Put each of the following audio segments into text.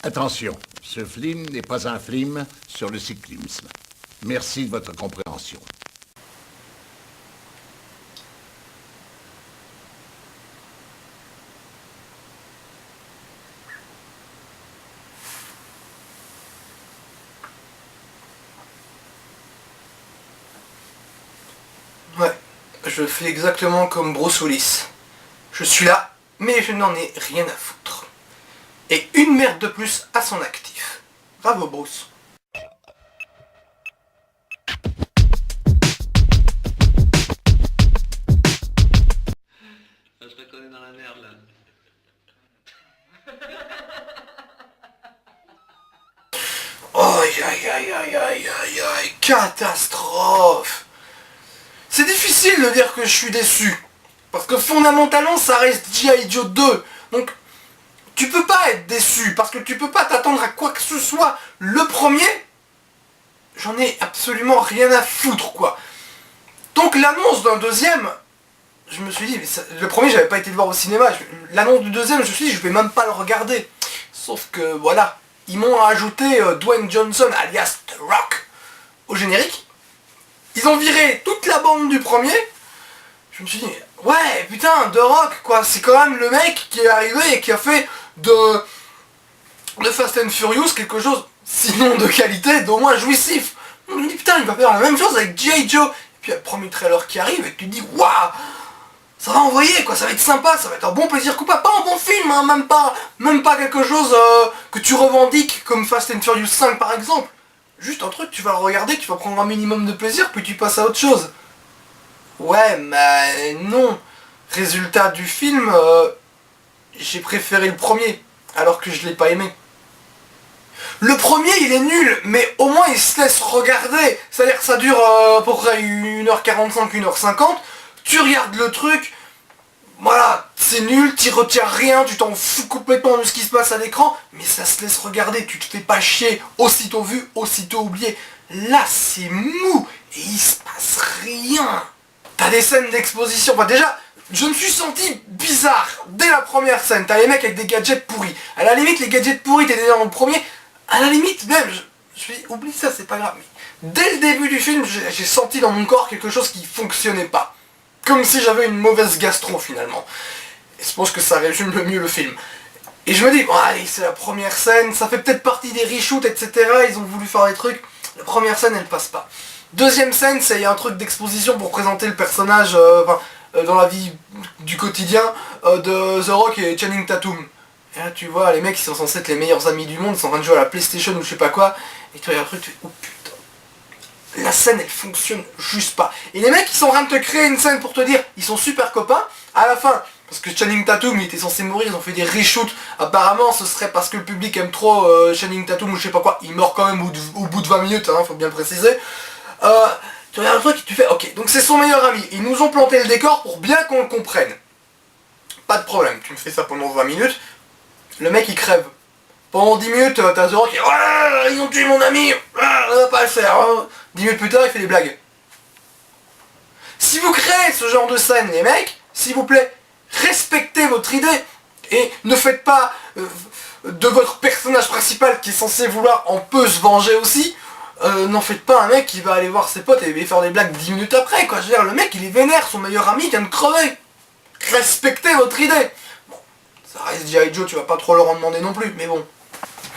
Attention, ce film n'est pas un film sur le cyclisme. Merci de votre compréhension. Ouais, je fais exactement comme Bruce Willis. Je suis là, mais je n'en ai rien à foutre. Et une merde de plus à son actif. Bravo Bruce. Ah, je reconnais dans la merde là. Aïe aïe aïe aïe aïe aïe aïe, catastrophe. C'est difficile de dire que je suis déçu. Parce que fondamentalement ça reste G.I. Joe 2. Donc tu peux pas être déçu. Parce que tu peux pas t'attendre à quoi que ce soit. Le premier, j'en ai absolument rien à foutre quoi. Donc l'annonce d'un deuxième, je me suis dit, mais le premier j'avais pas été le voir au cinéma. L'annonce du deuxième, je me suis dit, je vais même pas le regarder. Sauf que voilà, ils m'ont ajouté Dwayne Johnson alias The Rock au générique. Ils ont viré toute la bande du premier. Je me suis dit, ouais, putain, The Rock, quoi, c'est quand même le mec qui est arrivé et qui a fait de Fast and Furious quelque chose, sinon de qualité, d'au moins jouissif. Je me dis, putain, il va faire la même chose avec G.I. Joe. Et puis il y a le premier trailer qui arrive et tu te dis, waouh, ça va envoyer, quoi, ça va être sympa, ça va être un bon plaisir coupable, pas un bon film, hein, même pas quelque chose que tu revendiques comme Fast and Furious 5 par exemple. Juste un truc, tu vas le regarder, tu vas prendre un minimum de plaisir, puis tu passes à autre chose. Ouais, mais non. Résultat du film, j'ai préféré le premier, alors que je l'ai pas aimé. Le premier, il est nul, mais au moins il se laisse regarder. C'est-à-dire que ça dure à peu près 1h45, 1h50. Tu regardes le truc, voilà, c'est nul, t'y retiens rien, tu t'en fous complètement de ce qui se passe à l'écran, mais ça se laisse regarder, tu te fais pas chier, aussitôt vu, aussitôt oublié. Là, c'est mou, et il se passe rien. T'as des scènes d'exposition, enfin déjà, je me suis senti bizarre dès la première scène. T'as les mecs avec des gadgets pourris. À la limite, les gadgets pourris, t'es déjà dans le premier. À la limite, même, je me dis, oublie ça, c'est pas grave. Mais dès le début du film, j'ai senti dans mon corps quelque chose qui fonctionnait pas. Comme si j'avais une mauvaise gastro finalement. Et je pense que ça résume le mieux le film. Et je me dis, bon, allez, c'est la première scène, ça fait peut-être partie des reshoots, etc. Ils ont voulu faire des trucs. La première scène, elle passe pas. Deuxième scène, c'est un truc d'exposition pour présenter le personnage dans la vie du quotidien de The Rock et Channing Tatum. Et là, tu vois, les mecs, ils sont censés être les meilleurs amis du monde, ils sont en train de jouer à la PlayStation ou je sais pas quoi. Et tu regardes le truc, tu fais, oh putain. La scène elle fonctionne juste pas. Et les mecs ils sont en train de te créer une scène pour te dire ils sont super copains. À la fin, parce que Channing Tatum il était censé mourir, ils ont fait des reshoots. Apparemment ce serait parce que le public aime trop Channing Tatum ou je sais pas quoi. Il meurt quand même au bout de 20 minutes, hein, faut bien le préciser. Tu regardes le truc et tu fais ok, donc c'est son meilleur ami. Ils nous ont planté le décor pour bien qu'on le comprenne. Pas de problème, tu me fais ça pendant 20 minutes. Le mec il crève. Pendant 10 minutes, t'as The Rock qui dit ouais, ils ont tué mon ami, on va pas le faire. 10 minutes plus tard, il fait des blagues. Si vous créez ce genre de scène, les mecs, s'il vous plaît, respectez votre idée et ne faites pas de votre personnage principal qui est censé vouloir en peu se venger aussi, n'en faites pas un mec qui va aller voir ses potes et faire des blagues 10 minutes après, quoi. Je veux dire, le mec, il est vénère, son meilleur ami vient de crever. Respectez votre idée. Bon, ça reste G.I. Joe, tu vas pas trop leur en demander non plus, mais bon.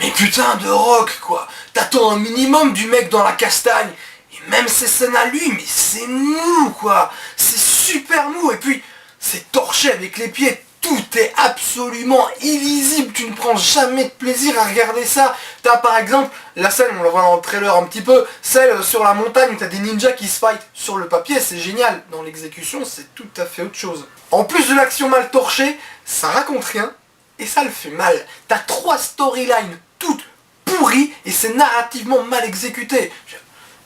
Mais putain de Rock quoi. T'attends un minimum du mec dans la castagne. Et même ces scènes à lui, mais c'est mou quoi. C'est super mou. Et puis, c'est torché avec les pieds. Tout est absolument illisible. Tu ne prends jamais de plaisir à regarder ça. T'as par exemple la scène, on la voit dans le trailer un petit peu, celle sur la montagne où t'as des ninjas qui se fight. Sur le papier, c'est génial. Dans l'exécution, c'est tout à fait autre chose. En plus de l'action mal torchée, ça raconte rien. Et ça le fait mal. T'as 3 storylines toutes pourries et c'est narrativement mal exécuté.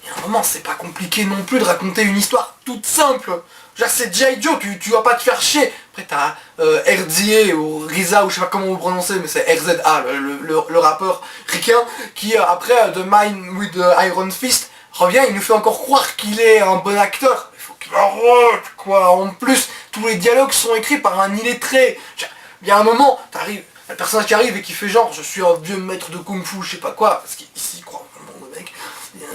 Il y a un moment, c'est pas compliqué non plus de raconter une histoire toute simple. Genre c'est G.I. Joe, tu vas pas te faire chier. Après t'as RZA ou Riza ou je sais pas comment vous prononcez, mais c'est RZA, le rappeur ricain, qui après The Man with the Iron Fist revient, il nous fait encore croire qu'il est un bon acteur. Il faut qu'il arrête quoi. En plus, tous les dialogues sont écrits par un illettré. Il y a un moment, t'arrives, Le personnage qui arrive et qui fait genre, je suis un vieux maître de kung-fu, je sais pas quoi, parce qu'ici, il croit vraiment le mec.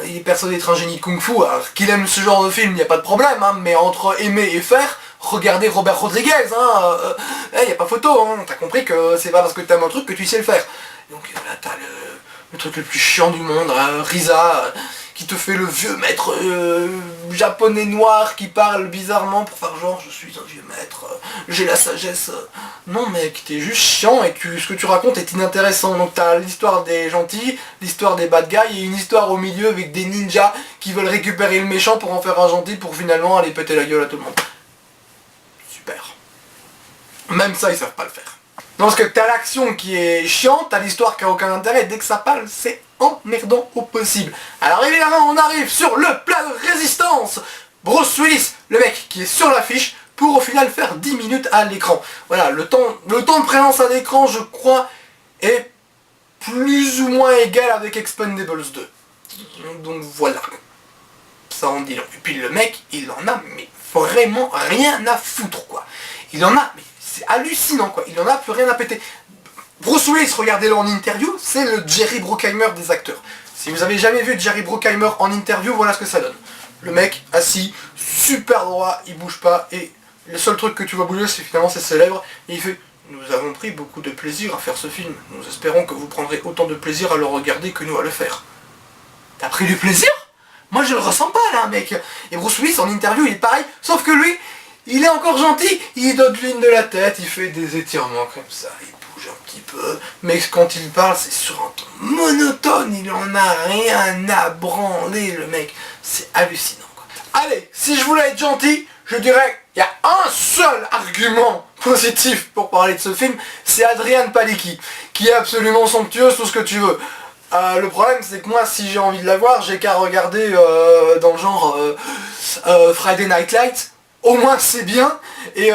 Il est persuadé d'être un génie de kung-fu, alors qu'il aime ce genre de film, il n'y a pas de problème, hein, mais entre aimer et faire, regardez Robert Rodriguez, hein, y a pas photo, hein, t'as compris que c'est pas parce que t'aimes un truc que tu sais le faire. Donc là, t'as le truc le plus chiant du monde, Risa, qui te fait le vieux maître japonais noir qui parle bizarrement pour faire genre je suis un vieux maître, j'ai la sagesse. Non mec, t'es juste chiant et que ce que tu racontes est inintéressant. Donc t'as l'histoire des gentils, l'histoire des bad guys et une histoire au milieu avec des ninjas qui veulent récupérer le méchant pour en faire un gentil pour finalement aller péter la gueule à tout le monde. Super. Même ça ils savent pas le faire. Non, parce que t'as l'action qui est chiante, t'as l'histoire qui a aucun intérêt, dès que ça parle, c'est emmerdant au possible. Alors évidemment, on arrive sur le plat de résistance. Bruce Willis, le mec qui est sur l'affiche, pour au final faire 10 minutes à l'écran. Voilà, le temps de présence à l'écran, je crois, est plus ou moins égal avec Expendables 2. Donc voilà. Ça en dit long. Et puis le mec, il en a mais vraiment rien à foutre, quoi. Il en a, mais c'est hallucinant, quoi. Il en a plus rien à péter. Bruce Willis, regardez-le en interview, c'est le Jerry Bruckheimer des acteurs. Si vous avez jamais vu Jerry Bruckheimer en interview, voilà ce que ça donne. Le mec, assis, super droit, il bouge pas, et le seul truc que tu vois bouger, c'est finalement ses lèvres, et il fait « Nous avons pris beaucoup de plaisir à faire ce film. Nous espérons que vous prendrez autant de plaisir à le regarder que nous à le faire. » T'as pris du plaisir? Moi je le ressens pas là, mec. Et Bruce Willis en interview, il est pareil, sauf que lui, il est encore gentil, il donne l'une de la tête, il fait des étirements comme ça, il bouge un petit peu, mais quand il parle, c'est sur un ton monotone, il en a rien à branler, le mec. C'est hallucinant, quoi. Allez, si je voulais être gentil, je dirais, il y a un seul argument positif pour parler de ce film, c'est Adrian Palicki, qui est absolument somptueuse, tout ce que tu veux. Le problème c'est que moi si j'ai envie de la voir, j'ai qu'à regarder dans le genre Friday Night Lights, au moins c'est bien, et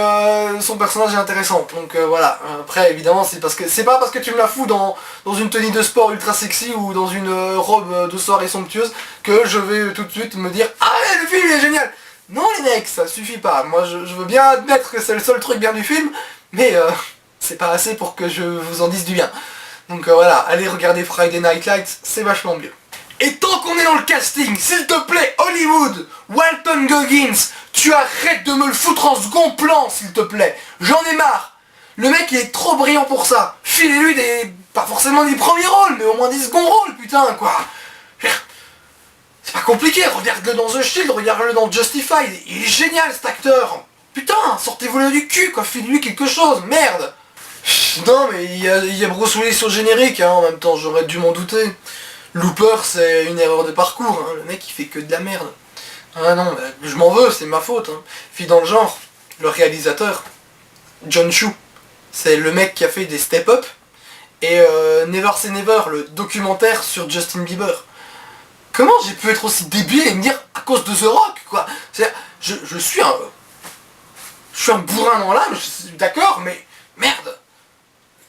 son personnage est intéressant, donc voilà. Après évidemment c'est pas parce que tu me la fous dans une tenue de sport ultra sexy ou dans une robe de soirée somptueuse que je vais tout de suite me dire ah ouais, le film est génial. Non les mecs, ça suffit pas. Moi je veux bien admettre que c'est le seul truc bien du film, mais c'est pas assez pour que je vous en dise du bien. Donc voilà, allez regarder Friday Night Lights, c'est vachement mieux. Et tant qu'on est dans le casting, s'il te plaît, Hollywood, Walton Goggins, tu arrêtes de me le foutre en second plan, s'il te plaît. J'en ai marre. Le mec, il est trop brillant pour ça. Filez-lui pas forcément des premiers rôles, mais au moins des seconds rôles, putain, quoi. C'est pas compliqué, regarde-le dans The Shield, regarde-le dans Justified. Il est génial, cet acteur. Putain, sortez-vous-le du cul, quoi, filez-lui quelque chose, merde. Non mais il y a Bruce Willis sur le générique, hein, en même temps j'aurais dû m'en douter. Looper c'est une erreur de parcours, hein, le mec il fait que de la merde. Ah non, bah, je m'en veux, c'est ma faute. Hein. Puis dans le genre, le réalisateur, John Chu, c'est le mec qui a fait des Step Up, et Never Say Never, le documentaire sur Justin Bieber. Comment j'ai pu être aussi débile et me dire à cause de The Rock, quoi. C'est-à-dire, je suis un bourrin dans l'âme, d'accord, mais merde.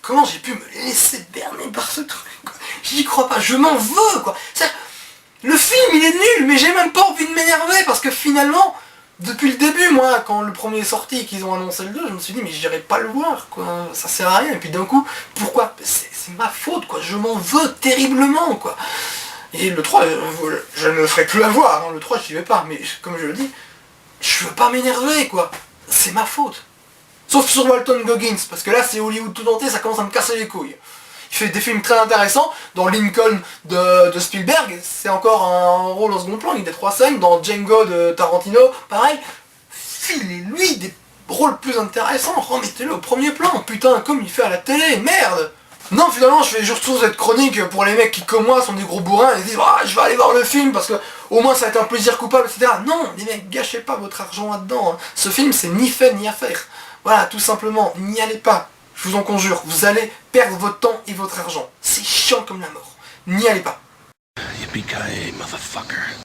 Comment j'ai pu me laisser berner par ce truc, quoi. J'y crois pas, je m'en veux, quoi. Le film, il est nul, mais j'ai même pas envie de m'énerver, parce que finalement, depuis le début, moi, quand le premier est sorti et qu'ils ont annoncé le 2, je me suis dit, mais j'irai pas le voir, quoi. Ça sert à rien. Et puis d'un coup, pourquoi? C'est ma faute, quoi. Je m'en veux terriblement, quoi. Et le 3, je ne le ferai plus à voir. Hein. Le 3, j'y vais pas. Mais comme je le dis, je veux pas m'énerver, quoi. C'est ma faute. Sauf sur Walton Goggins, parce que là c'est Hollywood tout entier, ça commence à me casser les couilles. Il fait des films très intéressants, dans Lincoln de Spielberg, c'est encore un rôle en second plan, il y a 3 scènes, dans Django de Tarantino, pareil, filez-lui des rôles plus intéressants, remettez-le au premier plan, putain, comme il fait à la télé, merde. Non, finalement, je fais juste cette chronique pour les mecs qui, comme moi, sont des gros bourrins et disent « Ah, je vais aller voir le film parce que au moins ça va être un plaisir coupable, etc. » Non, les mecs, gâchez pas votre argent là-dedans. Hein. Ce film, c'est ni fait ni à faire. Voilà, tout simplement, n'y allez pas. Je vous en conjure, vous allez perdre votre temps et votre argent. C'est chiant comme la mort. N'y allez pas. Yippee-ki-yay, motherfucker.